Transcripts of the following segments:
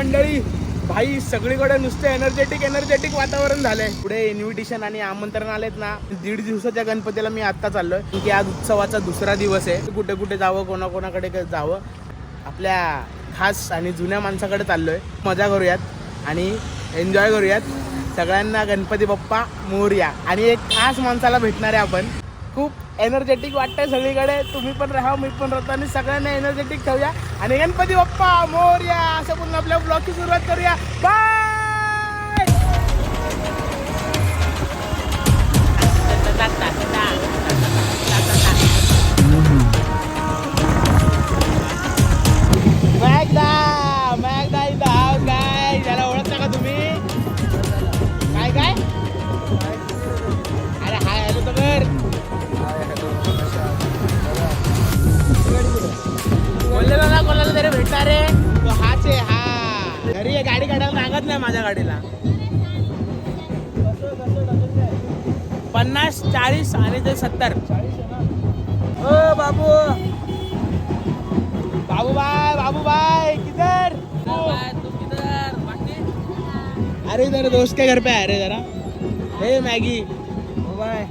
मंडळी. भाई सगळीकडे नुसतं एनर्जेटिक वातावरण झालंय. पुढे इन्व्हिटेशन आणि आमंत्रण आलेत ना. 1.5 दिवसाच्या गणपतीला मी आता चाललोय की आज उत्सवाचा दुसरा दिवस आहे. कुठे कुठे जावं, कोणाकोणाकडे जावं, आपल्या खास आणि जुन्या माणसाकडे चाललोय. मजा करूयात आणि एन्जॉय करूयात. सगळ्यांना गणपती बाप्पा मोरया. आणि एक खास माणसाला भेटणार आहे आपण. खूप एनर्जेटिक वाटतंय सगळीकडे. तुम्ही पण राहा, मी पण राहतो आणि सगळ्यांना एनर्जेटिक ठेवूया. आणि गणपती बाप्पा मोरया असं बोलून आपल्या ब्लॉगची सुरुवात करूया. बाय. मॅगदा इथं हाव काय. त्याला ओळखता का तुम्ही? काय अरे हाय हॅलो तर कर. बोललेलो ना कोणाला तरी भेटणार रे. तो हाच आहे. हा घरी आहे. गाडी काढायला मागत नाही माझ्या गाडीला. 50, 40 आणि ते 70. ओ बाबू बाय किधर? अरे इधर दोस्त के घर पे आ रहे जरा. हे मैगी बाय.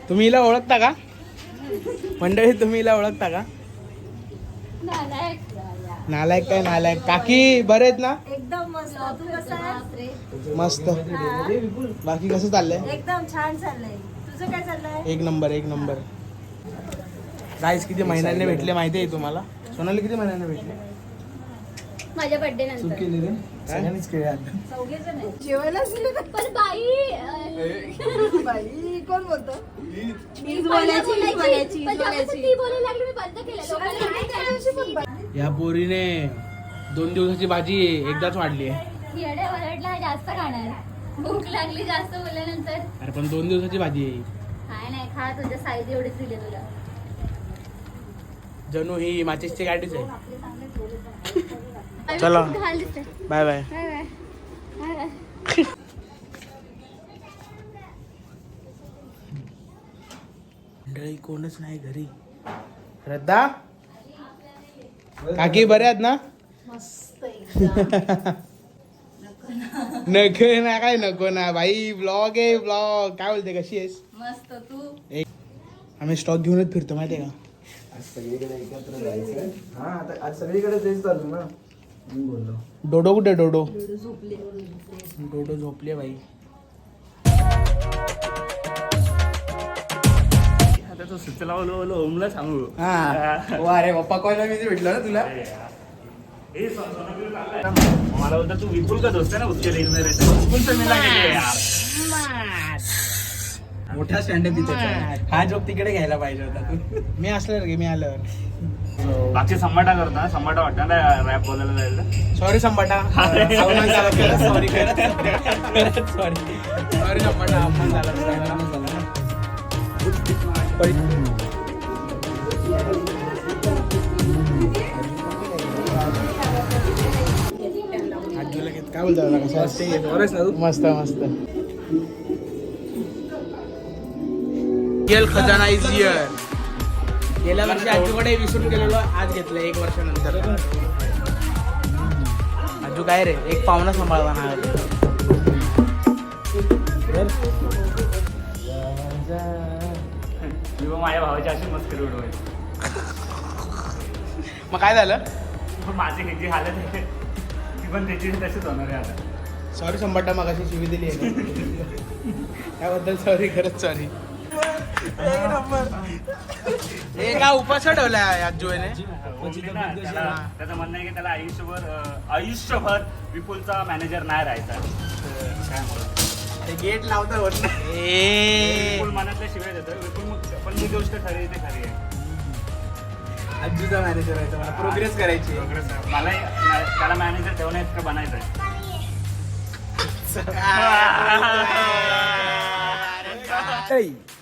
तुम्ही हिला ओळखता का मंडळी? तुम्ही हिला ओळखता का? नालायक काय नालायक. काकी बरे आहेत ना? एकदम मस्त. तू कसा आहे? मस्त. बाकी कसं चाललंय? एकदम छान चाललंय. तुझं काय चाललंय? एक नंबर. गाईस किती महिन्यांनी भेटले माहिती आहे तुम्हाला? सोनाली किती महिन्यांनी भेटले? माझ्या बर्थडे नंतर केली रे सगळ्यांनीच केली. जेवायला पण बाई बाई कोण बोलतो? या पोरीने 2 दिवसाची भाजी एकदाच वाढली आहे. वरडला जास्त खाणार. भूक लागली जास्त बोलल्यानंतर. अरे पण 2 दिवसाची भाजी आहे. काय नाही खा. तुझ्या साईज एवढीच दिली तुला. जणू ही माचीसची गाडीच आहे. चलो बाय बाय. मंडळी कोणच नाही घरी. श्रद्धा काकी बरे आहेत ना? नको ना काय नको ना भाई. ब्लॉग आहे ब्लॉग. काय बोलते कशी आहेस? मस्त. तू? आम्ही स्टॉक घेऊनच फिरतो माहितीये का? सगळीकडे एकत्र जायचं. हा आता आज सगळीकडे तेच चालू ना. मी बोललो डोडो कुठे? डोडो झोपले. झोपले भाई. आता तो सुचला ओमला सांगू. हा अरे पप्पा कोयला मी भेटलो ना तुला. मला बोलता तू विपुल का दोस्त आहे ना उसके विपुलचं मिला गेले यार. मोठा स्टँड तिथे. हा जॉब तिकडे घ्यायला पाहिजे होता. मी असलं रे. मी आल्यावर बाकी संबाटा करतो. संबाटा वाटतं ना रॅप बोलायला जायला. सॉरी संबाटा. सॉरी संबाटा. अपमान झाला. काय बोलतो? मस्त. रिअल खजाना इज हिअर. गेल्या वर्षी आजूकडे विसरून गेलेलो. आज घेतलं 1 वर्षानंतर. आजू काय रे एक पाहुणा सांभाळवा ना. माझ्या भावाची अशी मस्करी उडवायची. मग काय झालं? माझी ही जी हालत आहे ती पण त्याची तशीच होणार आहे आता. सॉरी संबाटा मगाशी शिवी दिली आहे. त्याबद्दल सॉरी. खरंच सॉरी. का उपास ठेवला आजूने? त्याचं म्हणणं आहे की त्याला आयुष्यभर विपुलचा मॅनेजर नाही राहायचा. काय गेट लावता होत विपुल मनातल्या शिवाय देतो. विपुल पण ही गोष्ट खरी आहे. ते खरी आहे. आजूचा मॅनेजर आहे. मला प्रोग्रेस करायची. मला त्याला मॅनेजर ठेवणं इतकं बनायचं आहे.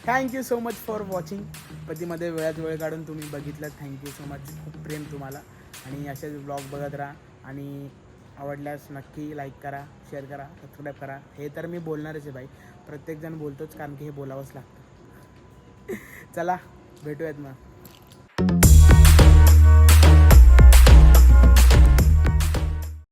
Thank you so much for watching. गणपतीमध्ये वेळात वेळ काढून तुम्ही बघितलं. Thank you so much. खूप प्रेम तुम्हाला. आणि असेच ब्लॉग बघत राहा आणि आवडल्यास नक्की लाईक करा, शेअर करा, सबस्क्राईब करा. हे तर मी बोलणारच आहे भाई, प्रत्येकजण बोलतोच कारण की हे बोलावंच लागतं. चला भेटूयात मग.